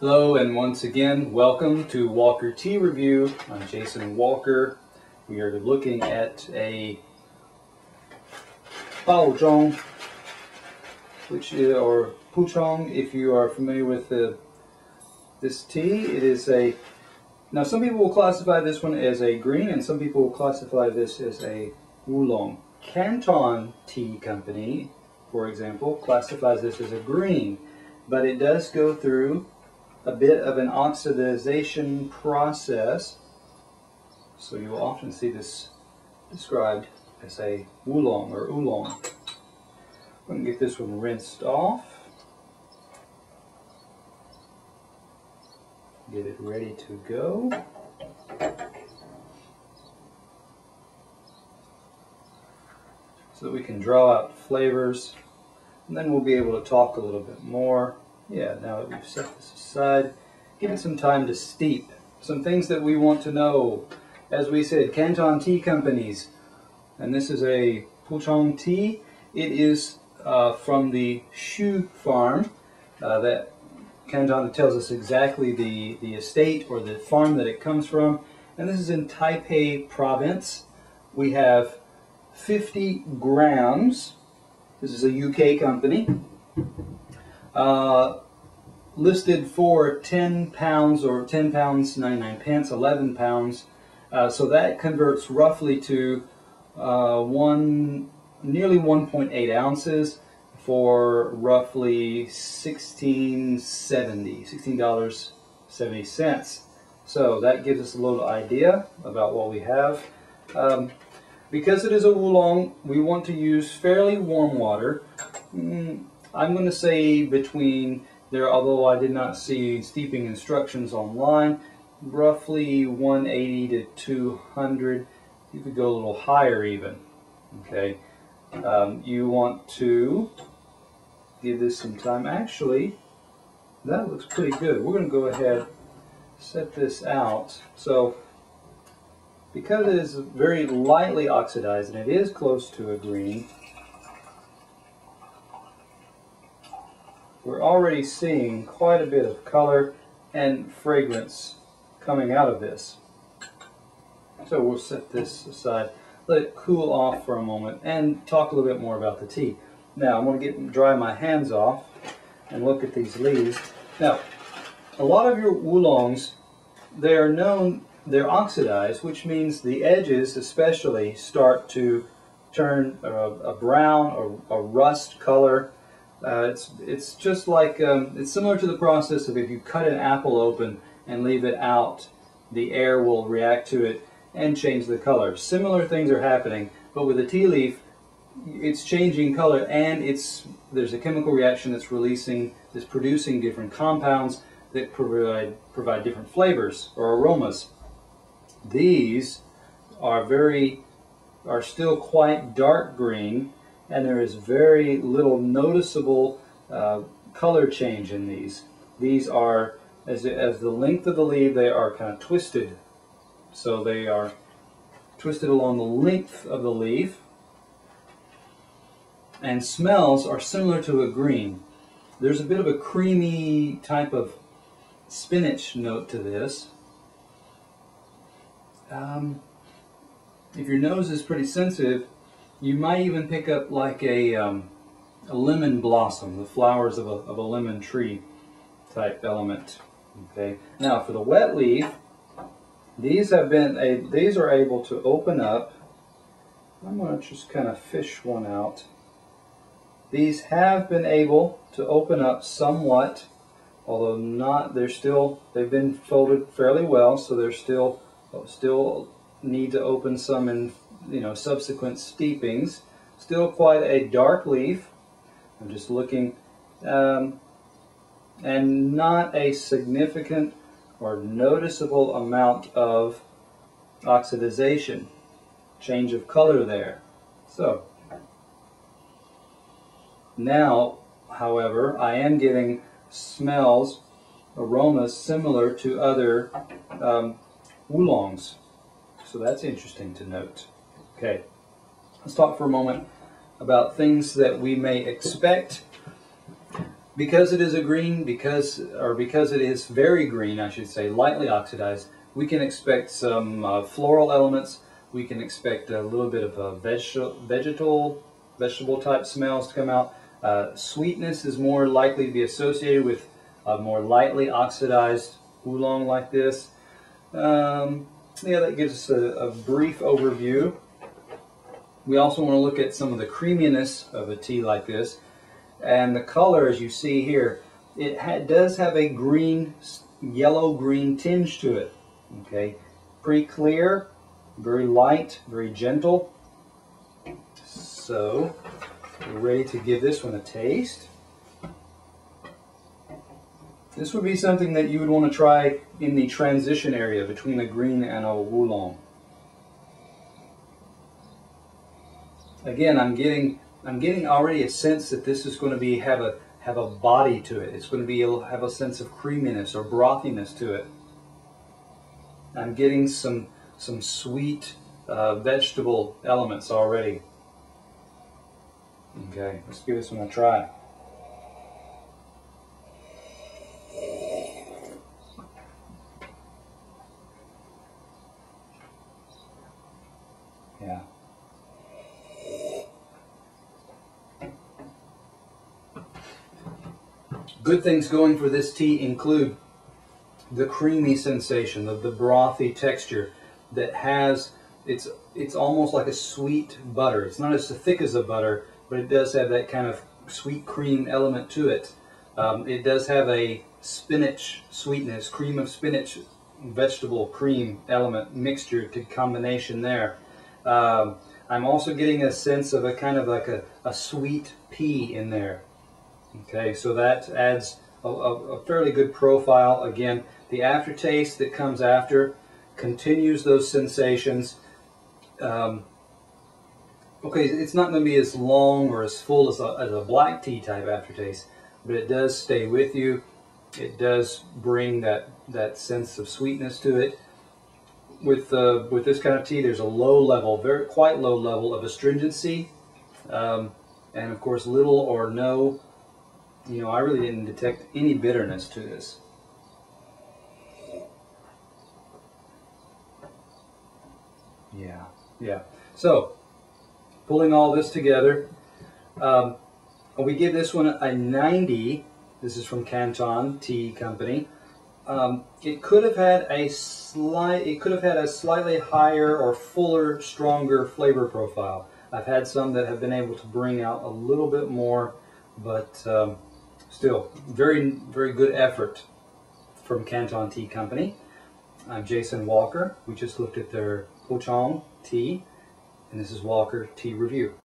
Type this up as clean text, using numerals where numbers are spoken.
Hello, and once again, welcome to Walker Tea Review. I'm Jason Walker. We are looking at a Pouchong, or Pouchong, if you are familiar with this tea. It is now some people will classify this one as a green, and some people will classify this as a oolong. Canton Tea Company, for example, classifies this as a green, but it does go through a bit of an oxidization process, so you will often see this described as a oolong or oolong. I'm going to get this one rinsed off, get it ready to go. So that we can draw out flavors, and then we'll be able to talk a little bit more. Yeah, now that we've set this aside, give it some time to steep. Some things that we want to know. As we said, Canton Tea Companies, and this is a Pouchong tea. It is from the Shu farm. That Canton tells us exactly the estate or the farm that it comes from. And this is in Taipei province. We have 50 grams. This is a UK company. Listed for 10 pounds or 10 pounds 99 pence, 11 pounds. So that converts roughly to nearly 1.8 ounces for roughly $16.70. So that gives us a little idea about what we have. Because it is a oolong, we want to use fairly warm water. I'm going to say between there, although I did not see steeping instructions online, roughly 180 to 200. You could go a little higher even. Okay, you want to give this some time. Actually, that looks pretty good. We're going to go ahead, set this out. So, because it is very lightly oxidized and it is close to a green, we're already seeing quite a bit of color and fragrance coming out of this. So we'll set this aside, let it cool off for a moment, and talk a little bit more about the tea. Now I'm going to dry my hands off and look at these leaves. Now, a lot of your oolongs, they're oxidized, which means the edges especially start to turn a brown or a rust color. It's just like, it's similar to the process of if you cut an apple open and leave it out, the air will react to it and change the color. Similar things are happening, but with a tea leaf, it's changing color, and there's a chemical reaction that's producing different compounds that provide different flavors or aromas. These are still quite dark green, and there is very little noticeable color change in these. These are, as the length of the leaf, they are kind of twisted. So they are twisted along the length of the leaf, and smells are similar to a green. There's a bit of a creamy type of spinach note to this. If your nose is pretty sensitive, you might even pick up like a lemon blossom, the flowers of a lemon tree type element. Okay. Now for the wet leaf, these are able to open up. I'm going to just kind of fish one out. These have been able to open up somewhat, although not. They've been folded fairly well, so they're still need to open some in subsequent steepings. Still quite a dark leaf. I'm just looking, and not a significant or noticeable amount of oxidization, change of color there. So now, however, I am getting smells, aromas similar to other oolongs. So that's interesting to note. Okay, let's talk for a moment about things that we may expect Because it is a green, because it is very green, I should say, lightly oxidized, we can expect some floral elements. We can expect a little bit of vegetable type smells to come out. Sweetness is more likely to be associated with a more lightly oxidized oolong like this. Yeah, that gives us a brief overview. We also want to look at some of the creaminess of a tea like this. And the color, as you see here, it does have a green, yellow-green tinge to it. Okay, pretty clear, very light, very gentle. So, we're ready to give this one a taste. This would be something that you would want to try in the transition area between a green and a oolong. Again, I'm getting already a sense that this is going to have a body to it. It's going to have a sense of creaminess or brothiness to it. I'm getting some sweet vegetable elements already. Okay, let's give this one a try. Yeah. Good things going for this tea include the creamy sensation, of the brothy texture that has, it's almost like a sweet butter. It's not as thick as a butter, but it does have that kind of sweet cream element to it. It does have a spinach sweetness, cream of spinach, vegetable cream element mixture to combination there. I'm also getting a sense of a kind of like a sweet pea in there. Okay, so that adds a fairly good profile. Again, the aftertaste that comes after continues those sensations. Okay, it's not going to be as long or as full as a black tea type aftertaste, but it does stay with you. It does bring that sense of sweetness to it. With this kind of tea, there's a low level, quite low level of astringency, and of course little or no. You know, I really didn't detect any bitterness to this. Yeah. So, pulling all this together, we give this one a 90. This is from Canton Tea Company. It could have had a slightly higher or fuller, stronger flavor profile. I've had some that have been able to bring out a little bit more, but still, very, very good effort from Canton Tea Company. I'm Jason Walker. We just looked at their Pouchong tea, and this is Walker Tea Review.